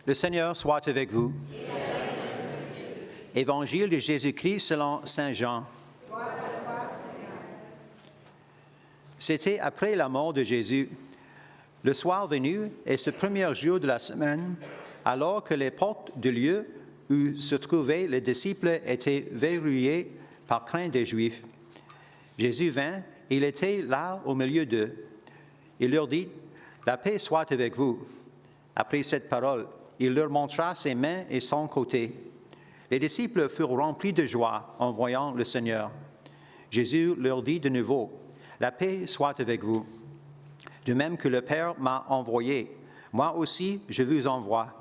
Le Seigneur soit avec vous. Évangile de Jésus-Christ selon Saint Jean. C'était après la mort de Jésus, le soir venu et ce premier jour de la semaine, alors que les portes du lieu où se trouvaient les disciples étaient verrouillées par crainte des Juifs. Jésus vint, il était là au milieu d'eux. Il leur dit, « La paix soit avec vous. » Après cette parole, il leur montra ses mains et son côté. Les disciples furent remplis de joie en voyant le Seigneur. Jésus leur dit de nouveau, « La paix soit avec vous. De même que le Père m'a envoyé, moi aussi je vous envoie. »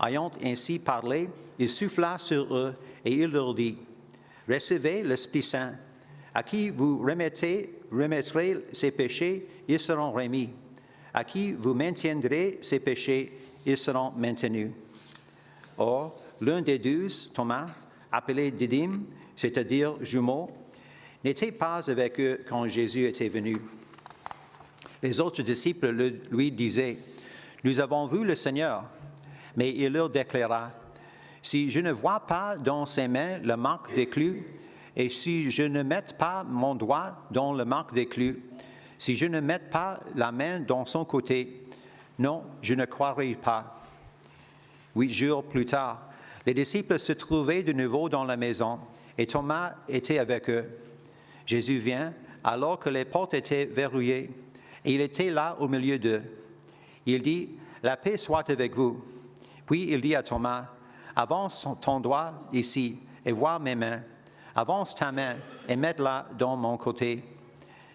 Ayant ainsi parlé, il souffla sur eux et il leur dit, « Recevez l'Esprit Saint. À qui vous remettrez ses péchés, ils seront remis. À qui vous maintiendrez ses péchés, ils seront maintenus. » Or, l'un des 12, Thomas, appelé Didyme, c'est-à-dire jumeau, n'était pas avec eux quand Jésus était venu. Les autres disciples lui disaient, « Nous avons vu le Seigneur. » Mais il leur déclara, « Si je ne vois pas dans ses mains la marque des clous, et si je ne mette pas mon doigt dans la marque des clous, si je ne mette pas la main dans son côté, non, je ne croirai pas. » 8 jours plus tard, les disciples se trouvaient de nouveau dans la maison, et Thomas était avec eux. Jésus vient, alors que les portes étaient verrouillées, et il était là au milieu d'eux. Il dit, « La paix soit avec vous. » Puis il dit à Thomas, « Avance ton doigt ici, et vois mes mains. Avance ta main, et mets-la dans mon côté.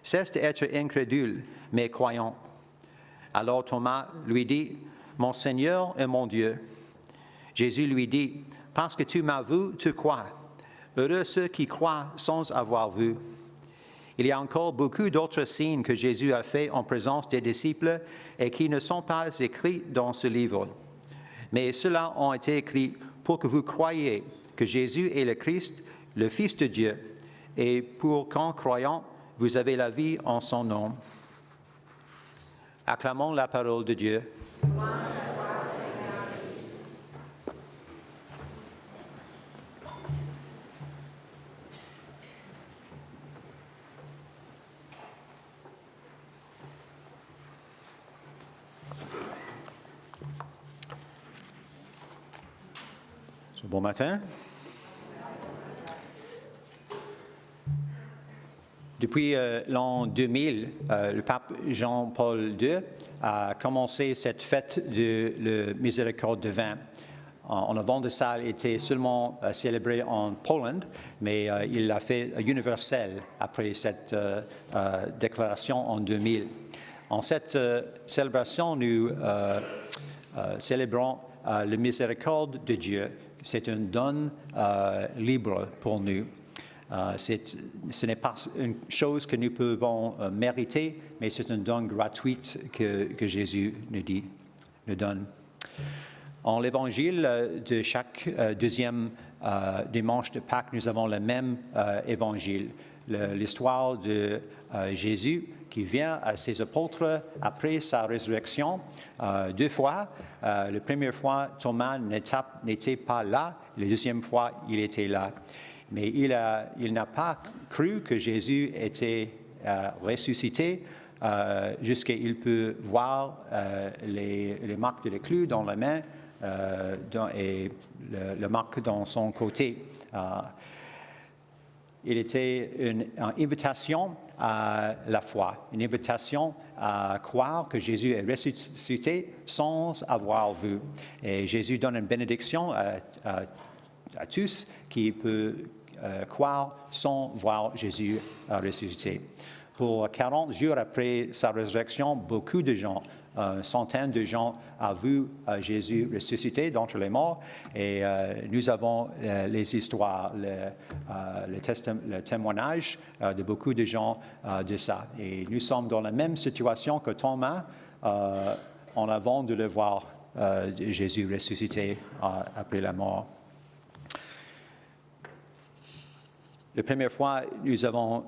Cesse d'être incrédule, mais croyant. » Alors Thomas lui dit, « Mon Seigneur et mon Dieu. » Jésus lui dit, « Parce que tu m'as vu, tu crois. Heureux ceux qui croient sans avoir vu. » Il y a encore beaucoup d'autres signes que Jésus a faits en présence des disciples et qui ne sont pas écrits dans ce livre. Mais ceux-là ont été écrits pour que vous croyiez que Jésus est le Christ, le Fils de Dieu, et pour qu'en croyant, vous avez la vie en son nom. Acclamons la parole de Dieu. Bon matin. Depuis l'an 2000, le pape Jean-Paul II a commencé cette fête de la miséricorde divine. En avant de ça, il était seulement célébré en Pologne, mais il l'a fait universel après cette déclaration en 2000. En cette célébration, nous célébrons la miséricorde de Dieu. C'est un don libre pour nous. Ce n'est pas une chose que nous pouvons mériter, mais c'est un don gratuit que Jésus nous donne. En l'évangile de chaque deuxième dimanche de Pâques, nous avons le même évangile. L'histoire de Jésus qui vient à ses apôtres après sa résurrection 2 fois. La première fois, Thomas n'était pas là. La deuxième fois, il était là. Mais il n'a pas cru que Jésus était ressuscité jusqu'à ce qu'il puisse voir les marques de l'éclus dans la main et le marque dans son côté. Il était une invitation à la foi, une invitation à croire que Jésus est ressuscité sans avoir vu. Et Jésus donne une bénédiction à tous qui peuvent croire sans voir Jésus ressuscité. Pour 40 jours après sa résurrection, beaucoup de gens, centaines de gens ont vu Jésus ressuscité d'entre les morts et nous avons les histoires, le témoignage de beaucoup de gens de ça. Et nous sommes dans la même situation que Thomas en avant de le voir Jésus ressuscité après la mort. La première fois, nous avons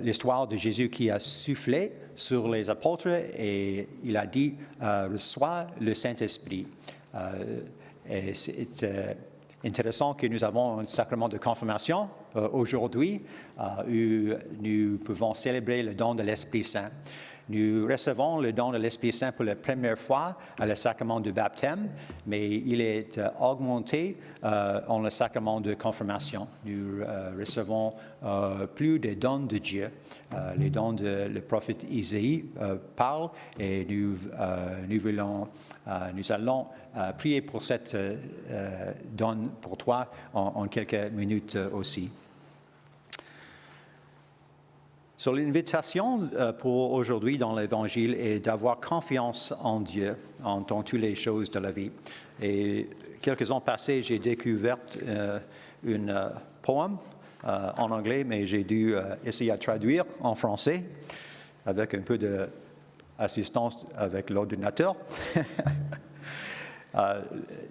l'histoire de Jésus qui a soufflé sur les apôtres et il a dit « Reçois le Saint-Esprit ». Et c'est intéressant que nous avons un sacrement de confirmation aujourd'hui où nous pouvons célébrer le don de l'Esprit Saint. Nous recevons le don de l'Esprit Saint pour la première fois à le sacrement du baptême, mais il est augmenté en le sacrement de confirmation. Nous recevons plus des dons de Dieu. Les dons de le prophète Isaïe parlent et nous allons prier pour cette don pour toi en quelques minutes aussi. So, l'invitation pour aujourd'hui dans l'Évangile est d'avoir confiance en Dieu dans toutes les choses de la vie. Et quelques ans passés, j'ai découvert un poème en anglais, mais j'ai dû essayer de traduire en français avec un peu d'assistance avec l'ordinateur.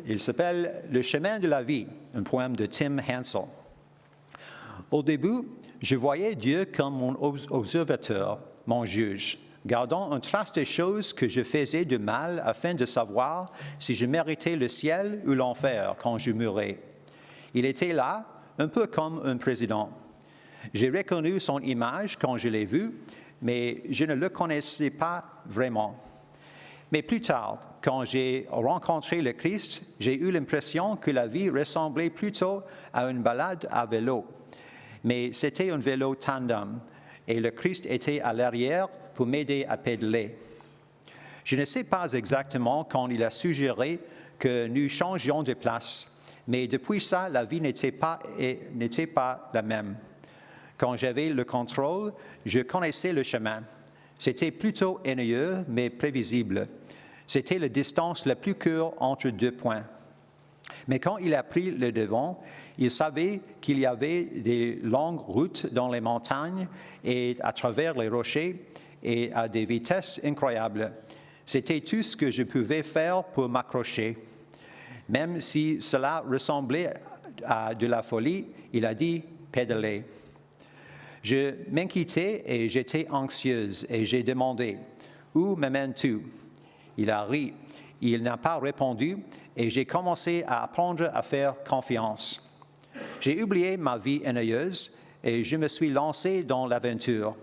Il s'appelle « Le chemin de la vie », un poème de Tim Hansel. Au début, je voyais Dieu comme mon observateur, mon juge, gardant une trace des choses que je faisais de mal afin de savoir si je méritais le ciel ou l'enfer quand je mourrais. Il était là, un peu comme un président. J'ai reconnu son image quand je l'ai vu, mais je ne le connaissais pas vraiment. Mais plus tard, quand j'ai rencontré le Christ, j'ai eu l'impression que la vie ressemblait plutôt à une balade à vélo. Mais c'était un vélo tandem et le Christ était à l'arrière pour m'aider à pédaler. Je ne sais pas exactement quand il a suggéré que nous changions de place, mais depuis ça, la vie n'était pas la même. Quand j'avais le contrôle, je connaissais le chemin. C'était plutôt ennuyeux, mais prévisible. C'était la distance la plus courte entre 2 points. Mais quand il a pris le devant, il savait qu'il y avait des longues routes dans les montagnes et à travers les rochers et à des vitesses incroyables. C'était tout ce que je pouvais faire pour m'accrocher. Même si cela ressemblait à de la folie, il a dit « pédaler ». Je m'inquiétais et j'étais anxieuse et j'ai demandé « Où m'amènes-tu » Il a ri, il n'a pas répondu et j'ai commencé à apprendre à faire confiance. J'ai oublié ma vie ennuyeuse et je me suis lancé dans l'aventure.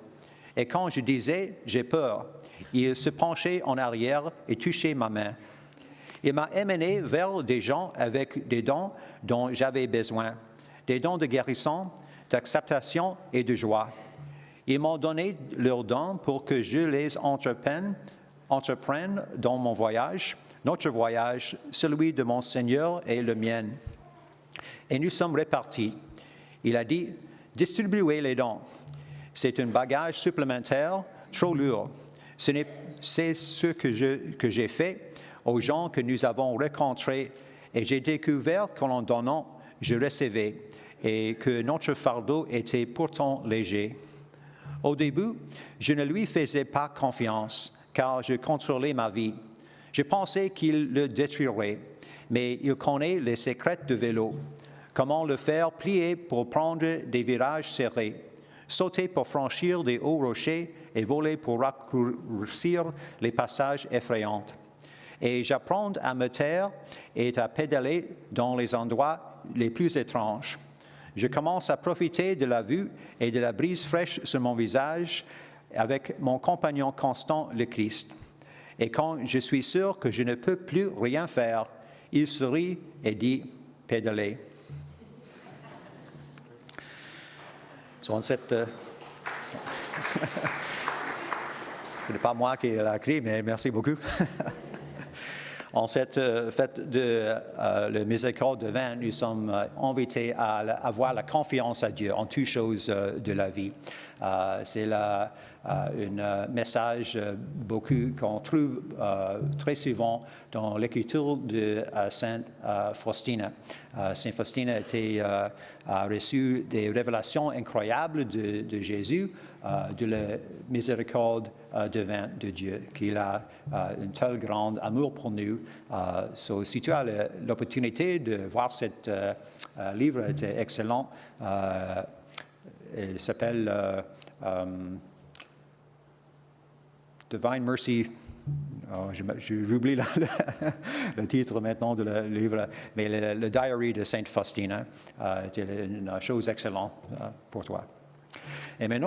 Et quand je disais « j'ai peur », il se penchait en arrière et touchait ma main. Il m'a emmené vers des gens avec des dons dont j'avais besoin, des dons de guérison, d'acceptation et de joie. Ils m'ont donné leurs dons pour que je les entreprenne dans mon voyage, notre voyage, celui de mon Seigneur et le mien. Et nous sommes repartis. Il a dit, distribuez les dons. C'est un bagage supplémentaire trop lourd. C'est ce que j'ai fait aux gens que nous avons rencontrés et j'ai découvert qu'en donnant, je recevais et que notre fardeau était pourtant léger. Au début, je ne lui faisais pas confiance car je contrôlais ma vie. Je pensais qu'il le détruirait, mais il connaît les secrets de vélo. Comment le faire plier pour prendre des virages serrés, sauter pour franchir des hauts rochers et voler pour raccourcir les passages effrayants. Et j'apprends à me taire et à pédaler dans les endroits les plus étranges. Je commence à profiter de la vue et de la brise fraîche sur mon visage avec mon compagnon constant, le Christ. Et quand je suis sûr que je ne peux plus rien faire, il sourit et dit « pédaler ». Ce n'est pas moi qui l'ai écrit, mais merci beaucoup. En cette fête de la miséricorde divine, nous sommes invités à avoir la confiance à Dieu en toutes choses de la vie. C'est un message qu'on trouve très souvent dans l'écriture de Sainte Faustina. Sainte Faustina a reçu des révélations incroyables de Jésus, de la miséricorde divine de Dieu, qu'il a un tel grand amour pour nous. Si tu as l'opportunité de voir ce livre, c'est excellent. Elle s'appelle Divine Mercy. Oh, j'oublie le titre maintenant du livre, mais le Diary de Sainte Faustina est une chose excellente pour toi. Et maintenant,